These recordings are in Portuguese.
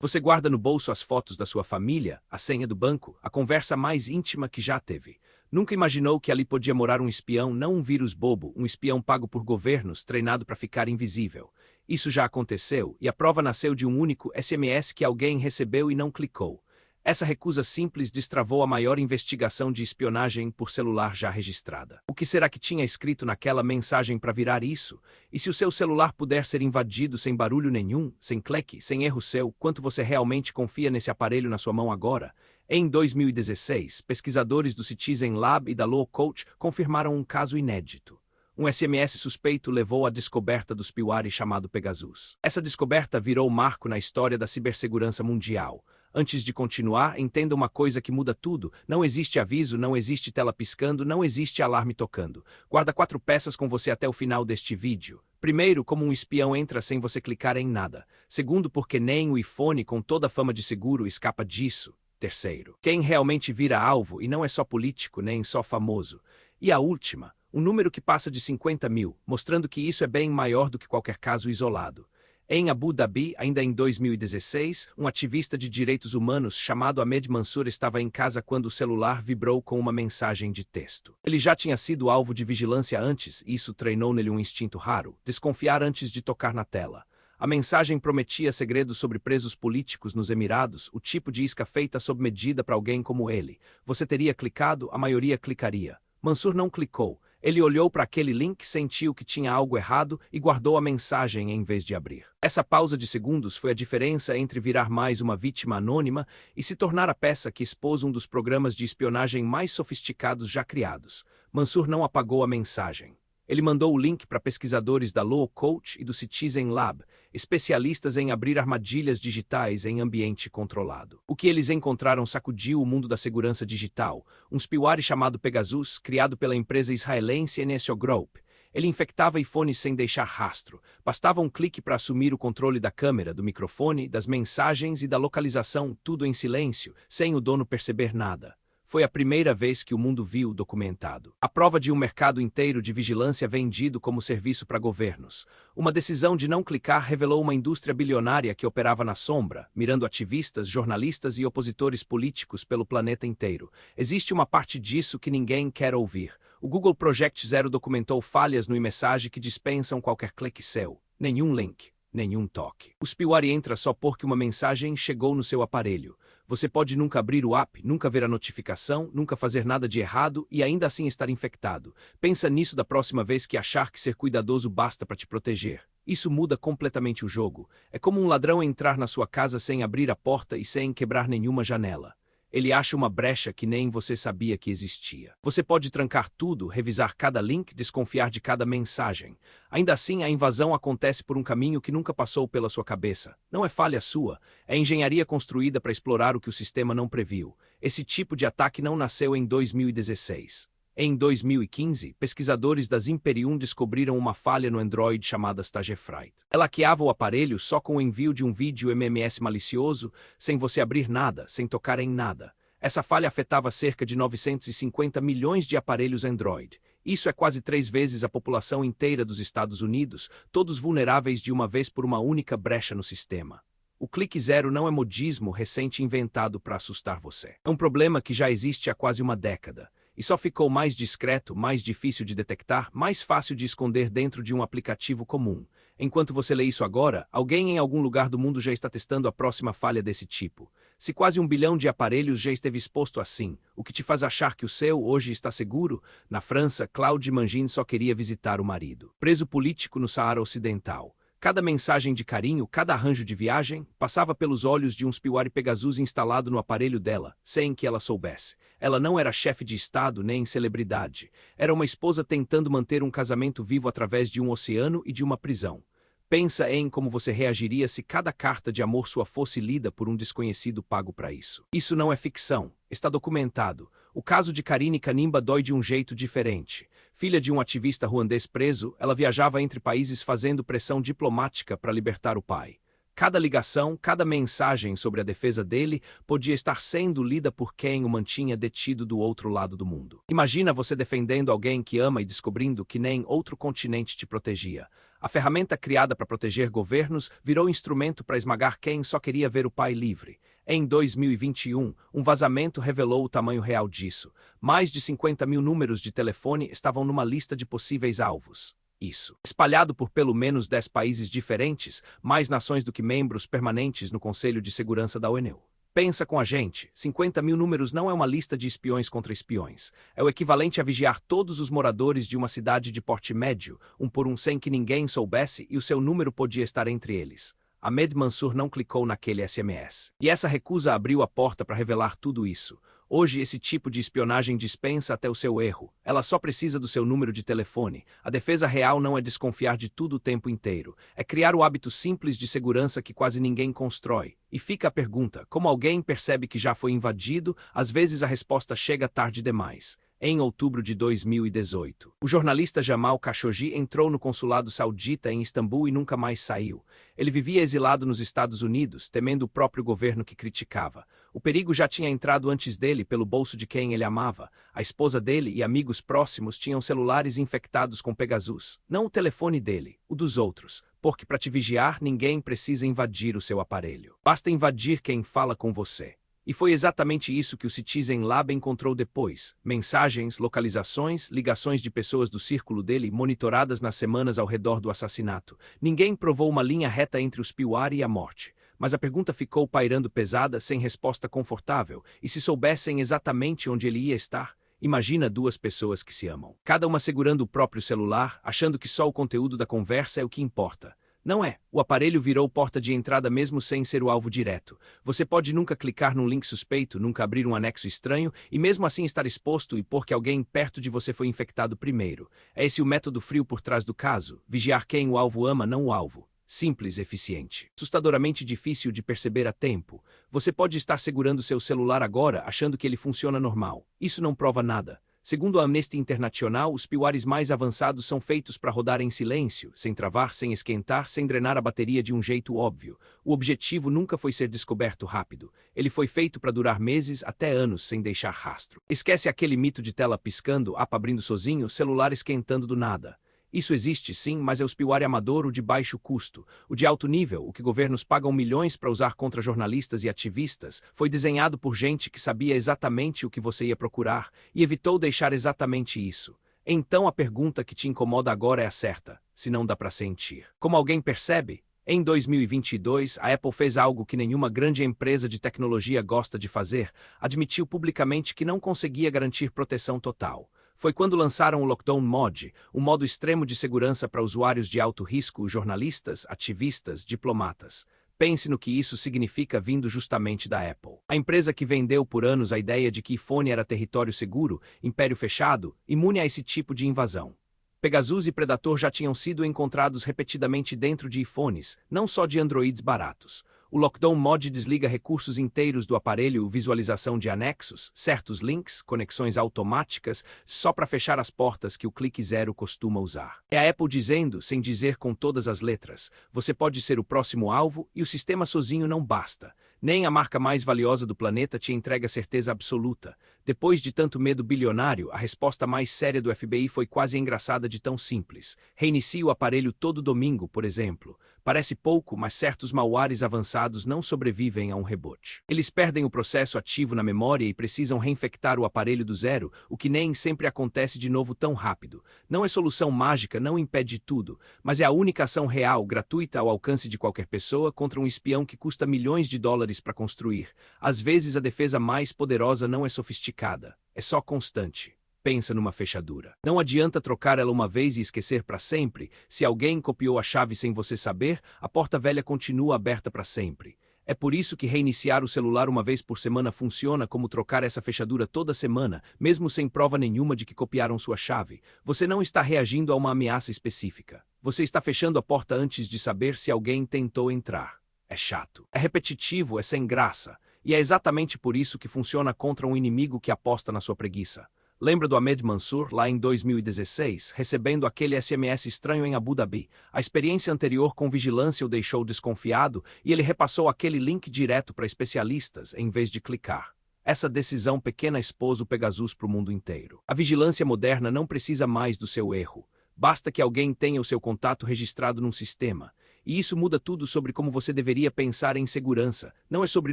Você guarda no bolso as fotos da sua família, a senha do banco, a conversa mais íntima que já teve. Nunca imaginou que ali podia morar um espião, não um vírus bobo, um espião pago por governos, treinado para ficar invisível. Isso já aconteceu, e a prova nasceu de um único SMS que alguém recebeu e não clicou. Essa recusa simples destravou a maior investigação de espionagem por celular já registrada. O que será que tinha escrito naquela mensagem para virar isso? E se o seu celular puder ser invadido sem barulho nenhum, sem clique, sem erro seu, quanto você realmente confia nesse aparelho na sua mão agora? Em 2016, pesquisadores do Citizen Lab e da Lowcoach confirmaram um caso inédito. Um SMS suspeito levou à descoberta do spyware chamado Pegasus. Essa descoberta virou marco na história da cibersegurança mundial. Antes de continuar, entenda uma coisa que muda tudo. Não existe aviso, não existe tela piscando, não existe alarme tocando. Guarda 4 peças com você até o final deste vídeo. Primeiro, como um espião entra sem você clicar em nada. Segundo, porque nem o iPhone, com toda a fama de seguro, escapa disso. Terceiro, quem realmente vira alvo e não é só político nem só famoso. E a última, um número que passa de 50 mil, mostrando que isso é bem maior do que qualquer caso isolado. Em Abu Dhabi, ainda em 2016, um ativista de direitos humanos chamado Ahmed Mansour estava em casa quando o celular vibrou com uma mensagem de texto. Ele já tinha sido alvo de vigilância antes e isso treinou nele um instinto raro, desconfiar antes de tocar na tela. A mensagem prometia segredos sobre presos políticos nos Emirados, o tipo de isca feita sob medida para alguém como ele. Você teria clicado, a maioria clicaria. Mansour não clicou. Ele olhou para aquele link, sentiu que tinha algo errado e guardou a mensagem em vez de abrir. Essa pausa de segundos foi a diferença entre virar mais uma vítima anônima e se tornar a peça que expôs um dos programas de espionagem mais sofisticados já criados. Mansour não apagou a mensagem. Ele mandou o link para pesquisadores da Lowcoach e do Citizen Lab, especialistas em abrir armadilhas digitais em ambiente controlado. O que eles encontraram sacudiu o mundo da segurança digital. Um spyware chamado Pegasus, criado pela empresa israelense NSO Group. Ele infectava iPhones sem deixar rastro. Bastava um clique para assumir o controle da câmera, do microfone, das mensagens e da localização, tudo em silêncio, sem o dono perceber nada. Foi a primeira vez que o mundo viu documentado. A prova de um mercado inteiro de vigilância vendido como serviço para governos. Uma decisão de não clicar revelou uma indústria bilionária que operava na sombra, mirando ativistas, jornalistas e opositores políticos pelo planeta inteiro. Existe uma parte disso que ninguém quer ouvir. O Google Project Zero documentou falhas no e-message que dispensam qualquer clique seu. Nenhum link, nenhum toque. O spyware entra só porque uma mensagem chegou no seu aparelho. Você pode nunca abrir o app, nunca ver a notificação, nunca fazer nada de errado e ainda assim estar infectado. Pensa nisso da próxima vez que achar que ser cuidadoso basta para te proteger. Isso muda completamente o jogo. É como um ladrão entrar na sua casa sem abrir a porta e sem quebrar nenhuma janela. Ele acha uma brecha que nem você sabia que existia. Você pode trancar tudo, revisar cada link, desconfiar de cada mensagem. Ainda assim, a invasão acontece por um caminho que nunca passou pela sua cabeça. Não é falha sua, é engenharia construída para explorar o que o sistema não previu. Esse tipo de ataque não nasceu em 2016. Em 2015, pesquisadores das Imperium descobriram uma falha no Android chamada Stagefright. Ela hackeava o aparelho só com o envio de um vídeo MMS malicioso, sem você abrir nada, sem tocar em nada. Essa falha afetava cerca de 950 milhões de aparelhos Android. Isso é quase 3 vezes a população inteira dos Estados Unidos, todos vulneráveis de uma vez por uma única brecha no sistema. O clique zero não é modismo recente inventado para assustar você. É um problema que já existe há quase uma década. E só ficou mais discreto, mais difícil de detectar, mais fácil de esconder dentro de um aplicativo comum. Enquanto você lê isso agora, alguém em algum lugar do mundo já está testando a próxima falha desse tipo. Se quase 1 bilhão de aparelhos já esteve exposto assim, o que te faz achar que o seu hoje está seguro? Na França, Claude Mangin só queria visitar o marido. Preso político no Saara Ocidental. Cada mensagem de carinho, cada arranjo de viagem, passava pelos olhos de um spyware Pegasus instalado no aparelho dela, sem que ela soubesse. Ela não era chefe de estado nem celebridade. Era uma esposa tentando manter um casamento vivo através de um oceano e de uma prisão. Pensa em como você reagiria se cada carta de amor sua fosse lida por um desconhecido pago para isso. Isso não é ficção. Está documentado. O caso de Karine Kanimba dói de um jeito diferente. Filha de um ativista ruandês preso, ela viajava entre países fazendo pressão diplomática para libertar o pai. Cada ligação, cada mensagem sobre a defesa dele podia estar sendo lida por quem o mantinha detido do outro lado do mundo. Imagina você defendendo alguém que ama e descobrindo que nem outro continente te protegia. A ferramenta criada para proteger governos virou instrumento para esmagar quem só queria ver o pai livre. Em 2021, um vazamento revelou o tamanho real disso. Mais de 50 mil números de telefone estavam numa lista de possíveis alvos. Isso. Espalhado por pelo menos 10 países diferentes, mais nações do que membros permanentes no Conselho de Segurança da ONU. Pensa com a gente, 50 mil números não é uma lista de espiões contra espiões. É o equivalente a vigiar todos os moradores de uma cidade de porte médio, um por um, sem que ninguém soubesse, e o seu número podia estar entre eles. Ahmed Mansour não clicou naquele SMS. E essa recusa abriu a porta para revelar tudo isso. Hoje esse tipo de espionagem dispensa até o seu erro. Ela só precisa do seu número de telefone. A defesa real não é desconfiar de tudo o tempo inteiro. É criar o hábito simples de segurança que quase ninguém constrói. E fica a pergunta, como alguém percebe que já foi invadido? Às vezes a resposta chega tarde demais. Em outubro de 2018, o jornalista Jamal Khashoggi entrou no consulado saudita em Istambul e nunca mais saiu. Ele vivia exilado nos Estados Unidos, temendo o próprio governo que criticava. O perigo já tinha entrado antes dele pelo bolso de quem ele amava. A esposa dele e amigos próximos tinham celulares infectados com Pegasus. Não o telefone dele, o dos outros. Porque para te vigiar, ninguém precisa invadir o seu aparelho. Basta invadir quem fala com você. E foi exatamente isso que o Citizen Lab encontrou depois. Mensagens, localizações, ligações de pessoas do círculo dele monitoradas nas semanas ao redor do assassinato. Ninguém provou uma linha reta entre o Spilwari e a morte. Mas a pergunta ficou pairando pesada, sem resposta confortável. E se soubessem exatamente onde ele ia estar? Imagina duas pessoas que se amam. Cada uma segurando o próprio celular, achando que só o conteúdo da conversa é o que importa. Não é. O aparelho virou porta de entrada mesmo sem ser o alvo direto. Você pode nunca clicar num link suspeito, nunca abrir um anexo estranho e mesmo assim estar exposto e porque alguém perto de você foi infectado primeiro. É esse o método frio por trás do caso. Vigiar quem o alvo ama, não o alvo. Simples e eficiente. Assustadoramente difícil de perceber a tempo. Você pode estar segurando seu celular agora achando que ele funciona normal. Isso não prova nada. Segundo a Amnesty Internacional, os Spilwaris mais avançados são feitos para rodar em silêncio, sem travar, sem esquentar, sem drenar a bateria de um jeito óbvio. O objetivo nunca foi ser descoberto rápido. Ele foi feito para durar meses até anos sem deixar rastro. Esquece aquele mito de tela piscando, app abrindo sozinho, celular esquentando do nada. Isso existe sim, mas é o spyware amador, o de baixo custo. O de alto nível, o que governos pagam milhões para usar contra jornalistas e ativistas, foi desenhado por gente que sabia exatamente o que você ia procurar e evitou deixar exatamente isso. Então a pergunta que te incomoda agora é a certa, se não dá para sentir. Como alguém percebe? Em 2022, a Apple fez algo que nenhuma grande empresa de tecnologia gosta de fazer, admitiu publicamente que não conseguia garantir proteção total. Foi quando lançaram o Lockdown Mod, um modo extremo de segurança para usuários de alto risco, jornalistas, ativistas, diplomatas. Pense no que isso significa vindo justamente da Apple. A empresa que vendeu por anos a ideia de que iPhone era território seguro, império fechado, imune a esse tipo de invasão. Pegasus e Predator já tinham sido encontrados repetidamente dentro de iPhones, não só de Androids baratos. O Lockdown Mod desliga recursos inteiros do aparelho, visualização de anexos, certos links, conexões automáticas, só para fechar as portas que o clique zero costuma usar. É a Apple dizendo, sem dizer com todas as letras, você pode ser o próximo alvo e o sistema sozinho não basta. Nem a marca mais valiosa do planeta te entrega certeza absoluta. Depois de tanto medo bilionário, a resposta mais séria do FBI foi quase engraçada de tão simples. Reinicie o aparelho todo domingo, por exemplo. Parece pouco, mas certos malwares avançados não sobrevivem a um reboot. Eles perdem o processo ativo na memória e precisam reinfectar o aparelho do zero, o que nem sempre acontece de novo tão rápido. Não é solução mágica, não impede tudo, mas é a única ação real, gratuita ao alcance de qualquer pessoa contra um espião que custa milhões de dólares para construir. Às vezes a defesa mais poderosa não é sofisticada, é só constante. Pensa numa fechadura. Não adianta trocar ela uma vez e esquecer para sempre. Se alguém copiou a chave sem você saber, a porta velha continua aberta para sempre. É por isso que reiniciar o celular uma vez por semana funciona como trocar essa fechadura toda semana, mesmo sem prova nenhuma de que copiaram sua chave. Você não está reagindo a uma ameaça específica. Você está fechando a porta antes de saber se alguém tentou entrar. É chato. É repetitivo, é sem graça. E é exatamente por isso que funciona contra um inimigo que aposta na sua preguiça. Lembra do Ahmed Mansour, lá em 2016, recebendo aquele SMS estranho em Abu Dhabi? A experiência anterior com vigilância o deixou desconfiado e ele repassou aquele link direto para especialistas, em vez de clicar. Essa decisão pequena expôs o Pegasus para o mundo inteiro. A vigilância moderna não precisa mais do seu erro. Basta que alguém tenha o seu contato registrado num sistema. E isso muda tudo sobre como você deveria pensar em segurança. Não é sobre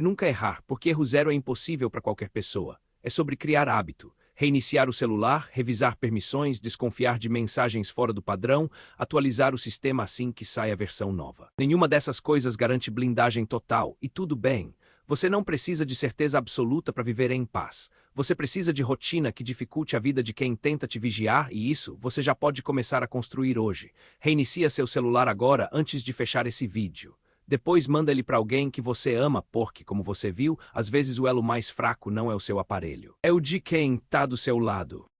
nunca errar, porque erro zero é impossível para qualquer pessoa. É sobre criar hábito. Reiniciar o celular, revisar permissões, desconfiar de mensagens fora do padrão, atualizar o sistema assim que sai a versão nova. Nenhuma dessas coisas garante blindagem total, e tudo bem. Você não precisa de certeza absoluta para viver em paz. Você precisa de rotina que dificulte a vida de quem tenta te vigiar e isso você já pode começar a construir hoje. Reinicia seu celular agora antes de fechar esse vídeo. Depois manda ele para alguém que você ama porque, como você viu, às vezes o elo mais fraco não é o seu aparelho. É o de quem está do seu lado.